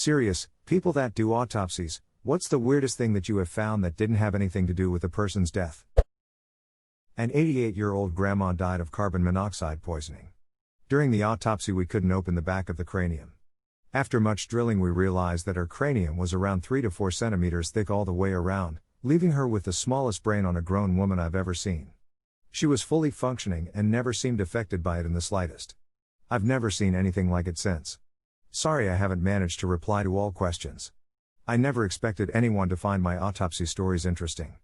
Serious, people that do autopsies, what's the weirdest thing that you have found that didn't have anything to do with the person's death? An 88-year-old grandma died of carbon monoxide poisoning. During the autopsy we couldn't open the back of the cranium. After much drilling we realized that her cranium was around 3 to 4 centimeters thick all the way around, leaving her with the smallest brain on a grown woman I've ever seen. She was fully functioning and never seemed affected by it in the slightest. I've never seen anything like it since. Sorry I haven't managed to reply to all questions. I never expected anyone to find my autopsy stories interesting.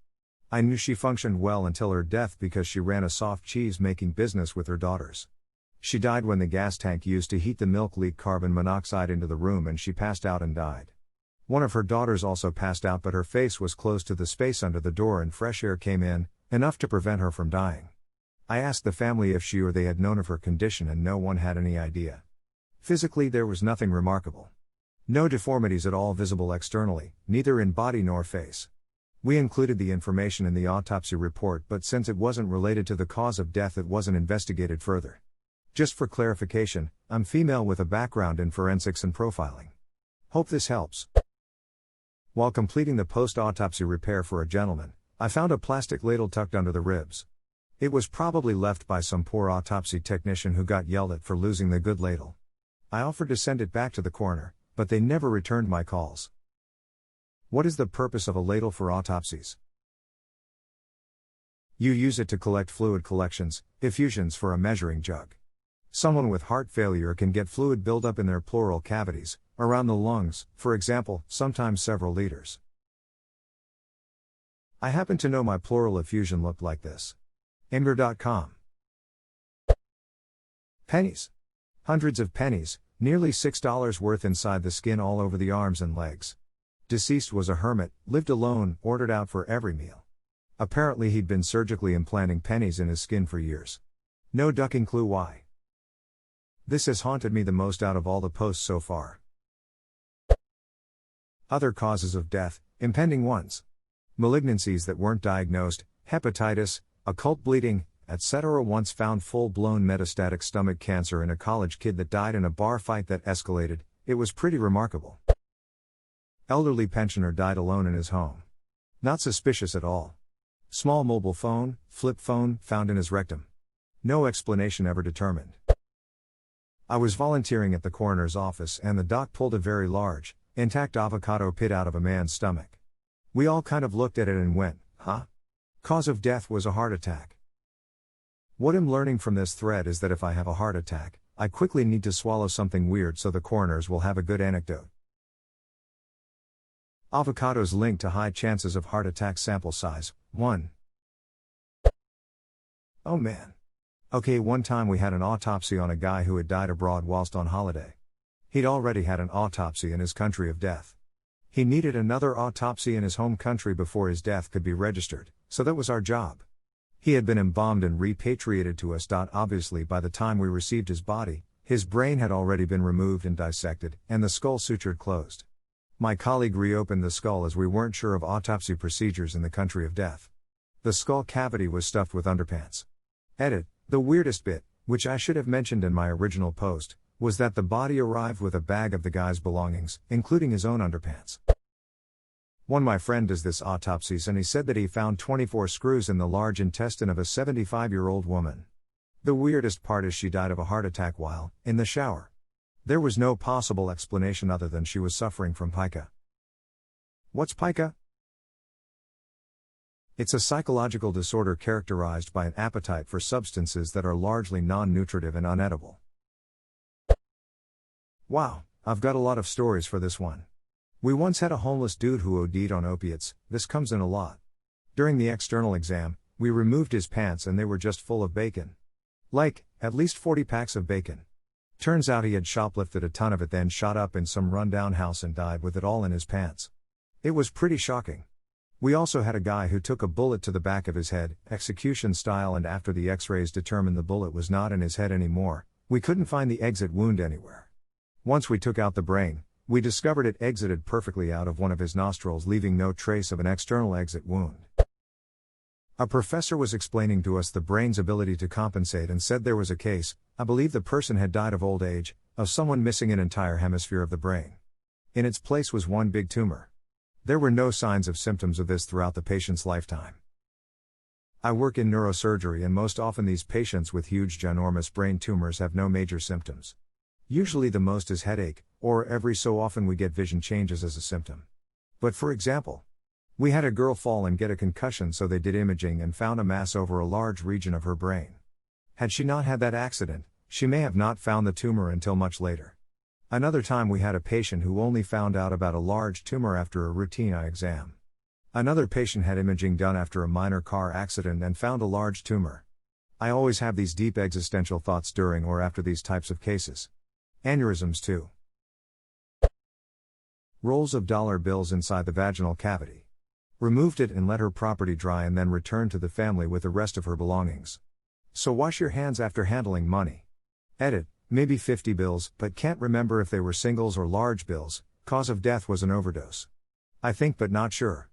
I knew she functioned well until her death because she ran a soft cheese making business with her daughters. She died when the gas tank used to heat the milk leaked carbon monoxide into the room and she passed out and died. One of her daughters also passed out, but her face was close to the space under the door and fresh air came in, enough to prevent her from dying. I asked the family if she or they had known of her condition and no one had any idea. Physically there was nothing remarkable. No deformities at all visible externally, neither in body nor face. We included the information in the autopsy report, but since it wasn't related to the cause of death it wasn't investigated further. Just for clarification, I'm female with a background in forensics and profiling. Hope this helps. While completing the post-autopsy repair for a gentleman, I found a plastic ladle tucked under the ribs. It was probably left by some poor autopsy technician who got yelled at for losing the good ladle. I offered to send it back to the coroner, but they never returned my calls. What is the purpose of a ladle for autopsies? You use it to collect fluid collections, effusions for a measuring jug. Someone with heart failure can get fluid buildup in their pleural cavities, around the lungs, for example, sometimes several liters. I happen to know my pleural effusion looked like this. Imgur.com. Pennies. Hundreds of pennies, nearly $6 worth inside the skin all over the arms and legs. Deceased was a hermit, lived alone, ordered out for every meal. Apparently he'd been surgically implanting pennies in his skin for years. No ducking clue why. This has haunted me the most out of all the posts so far. Other causes of death, impending ones. Malignancies that weren't diagnosed, hepatitis, occult bleeding, etc. Once found full-blown metastatic stomach cancer in a college kid that died in a bar fight that escalated. It was pretty remarkable. Elderly pensioner died alone in his home. Not suspicious at all. Small mobile phone, flip phone, found in his rectum. No explanation ever determined. I was volunteering at the coroner's office and the doc pulled a very large, intact avocado pit out of a man's stomach. We all kind of looked at it and went, huh? Cause of death was a heart attack. What I'm learning from this thread is that if I have a heart attack, I quickly need to swallow something weird so the coroners will have a good anecdote. Avocados linked to high chances of heart attack. Sample size, 1. Oh man. Okay, one time we had an autopsy on a guy who had died abroad whilst on holiday. He'd already had an autopsy in his country of death. He needed another autopsy in his home country before his death could be registered, so that was our job. He had been embalmed and repatriated to us. Obviously by the time we received his body, his brain had already been removed and dissected, and the skull sutured closed. My colleague reopened the skull as we weren't sure of autopsy procedures in the country of death. The skull cavity was stuffed with underpants. Edit. The weirdest bit, which I should have mentioned in my original post, was that the body arrived with a bag of the guy's belongings, including his own underpants. My friend does this autopsies and he said that he found 24 screws in the large intestine of a 75-year-old woman. The weirdest part is she died of a heart attack while in the shower. There was no possible explanation other than she was suffering from pica. What's pica? It's a psychological disorder characterized by an appetite for substances that are largely non-nutritive and unedible. Wow, I've got a lot of stories for this one. We once had a homeless dude who OD'd on opiates. This comes in a lot. During the external exam, we removed his pants and they were just full of bacon. Like, at least 40 packs of bacon. Turns out he had shoplifted a ton of it, then shot up in some rundown house and died with it all in his pants. It was pretty shocking. We also had a guy who took a bullet to the back of his head, execution style, and after the x-rays determined the bullet was not in his head anymore, we couldn't find the exit wound anywhere. Once we took out the brain, we discovered it exited perfectly out of one of his nostrils, leaving no trace of an external exit wound. A professor was explaining to us the brain's ability to compensate and said there was a case, I believe the person had died of old age, of someone missing an entire hemisphere of the brain. In its place was one big tumor. There were no signs of symptoms of this throughout the patient's lifetime. I work in neurosurgery, and most often these patients with huge ginormous brain tumors have no major symptoms. Usually the most is headache, or every so often we get vision changes as a symptom. But for example, we had a girl fall and get a concussion, so they did imaging and found a mass over a large region of her brain. Had she not had that accident, she may have not found the tumor until much later. Another time we had a patient who only found out about a large tumor after a routine eye exam. Another patient had imaging done after a minor car accident and found a large tumor. I always have these deep existential thoughts during or after these types of cases. Aneurysms too. Rolls of dollar bills inside the vaginal cavity. Removed it and let her property dry, and then returned to the family with the rest of her belongings. So wash your hands after handling money. Edit, maybe 50 bills, but can't remember if they were singles or large bills. Cause of death was an overdose. I think, but not sure.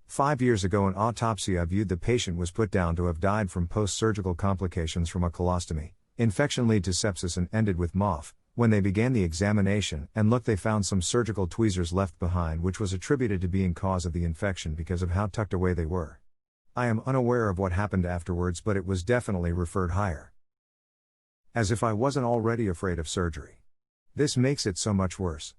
5 years ago, an autopsy I viewed, the patient was put down to have died from post-surgical complications from a colostomy. Infection led to sepsis and ended with MOF. When they began the examination and looked, they found some surgical tweezers left behind, which was attributed to being cause of the infection because of how tucked away they were. I am unaware of what happened afterwards, but it was definitely referred higher. As if I wasn't already afraid of surgery. This makes it so much worse.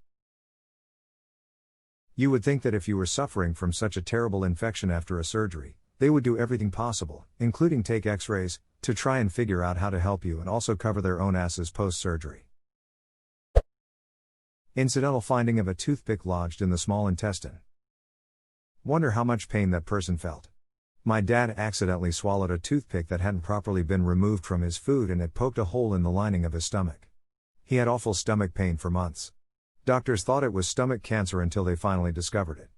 You would think that if you were suffering from such a terrible infection after a surgery, they would do everything possible, including take x-rays, to try and figure out how to help you, and also cover their own asses post-surgery. Incidental finding of a toothpick lodged in the small intestine. Wonder how much pain that person felt. My dad accidentally swallowed a toothpick that hadn't properly been removed from his food, and it poked a hole in the lining of his stomach. He had awful stomach pain for months. Doctors thought it was stomach cancer until they finally discovered it.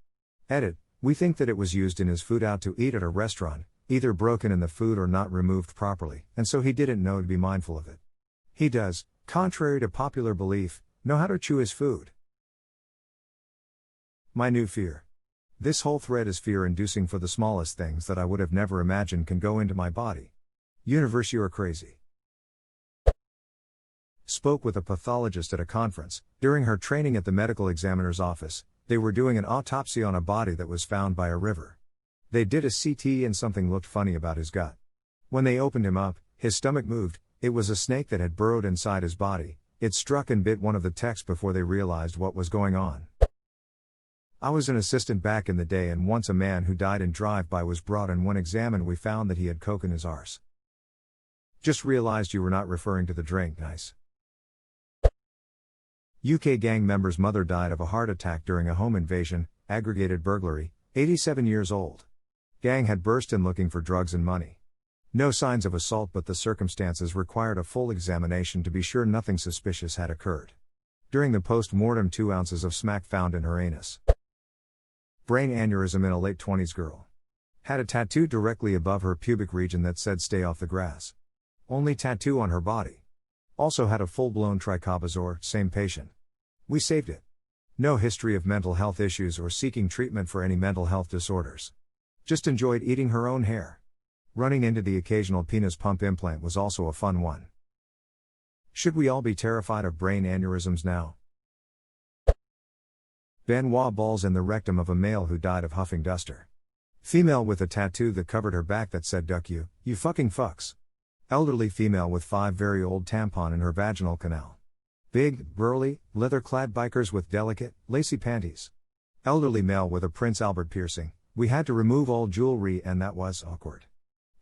Edit, we think that it was used in his food out to eat at a restaurant, either broken in the food or not removed properly, and so he didn't know to be mindful of it. He does, contrary to popular belief, know how to chew his food. My new fear. This whole thread is fear-inducing for the smallest things that I would have never imagined can go into my body. Universe, you are crazy. Spoke with a pathologist at a conference. During her training at the medical examiner's office, they were doing an autopsy on a body that was found by a river. They did a CT and something looked funny about his gut. When they opened him up, his stomach moved. It was a snake that had burrowed inside his body. It struck and bit one of the techs before they realized what was going on. I was an assistant back in the day, and once a man who died in drive-by was brought, and when examined we found that he had coke in his arse. Just realized you were not referring to the drink, nice. UK gang member's mother died of a heart attack during a home invasion, aggregated burglary, 87 years old. Gang had burst in looking for drugs and money. No signs of assault, but the circumstances required a full examination to be sure nothing suspicious had occurred. During the post-mortem, 2 ounces of smack found in her anus. Brain aneurysm in a late 20s girl. Had a tattoo directly above her pubic region that said "stay off the grass." Only tattoo on her body. Also had a full-blown trichobazor, same patient. We saved it. No history of mental health issues or seeking treatment for any mental health disorders. Just enjoyed eating her own hair. Running into the occasional penis pump implant was also a fun one. Should we all be terrified of brain aneurysms now? Benoit balls in the rectum of a male who died of huffing duster. Female with a tattoo that covered her back that said "duck you, you fucking fucks." Elderly female with 5 very old tampon in her vaginal canal. Big, burly, leather-clad bikers with delicate, lacy panties. Elderly male with a Prince Albert piercing. We had to remove all jewelry and that was awkward.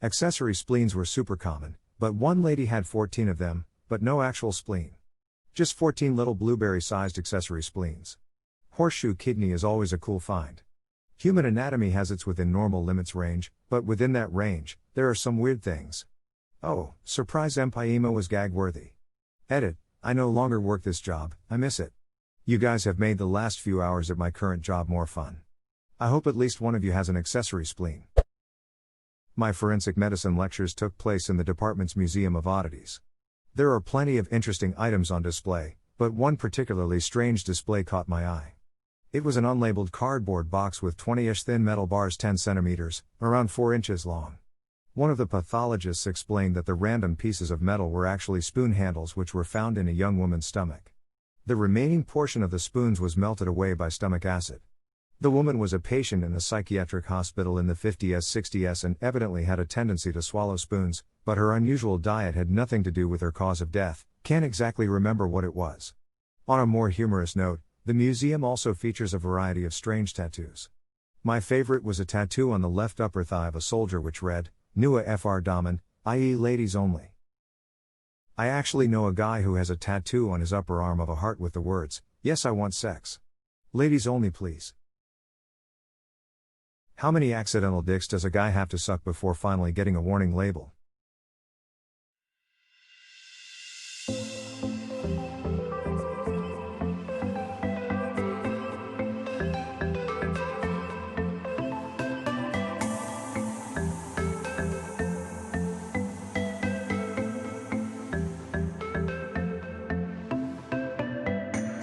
Accessory spleens were super common, but one lady had 14 of them, but no actual spleen. Just 14 little blueberry-sized accessory spleens. Horseshoe kidney is always a cool find. Human anatomy has its within normal limits range, but within that range, there are some weird things. Oh, surprise, empyema was gag-worthy. Edit, I no longer work this job, I miss it. You guys have made the last few hours at my current job more fun. I hope at least one of you has an accessory spleen. My forensic medicine lectures took place in the department's Museum of Oddities. There are plenty of interesting items on display, but one particularly strange display caught my eye. It was an unlabeled cardboard box with 20-ish thin metal bars 10 centimeters, around 4 inches long. One of the pathologists explained that the random pieces of metal were actually spoon handles which were found in a young woman's stomach. The remaining portion of the spoons was melted away by stomach acid. The woman was a patient in a psychiatric hospital in the 50s 60s and evidently had a tendency to swallow spoons, but her unusual diet had nothing to do with her cause of death. Can't exactly remember what it was. On a more humorous note, the museum also features a variety of strange tattoos. My favorite was a tattoo on the left upper thigh of a soldier which read, Nua Fr Damen, i.e. ladies only. I actually know a guy who has a tattoo on his upper arm of a heart with the words, yes I want sex. Ladies only please. How many accidental dicks does a guy have to suck before finally getting a warning label?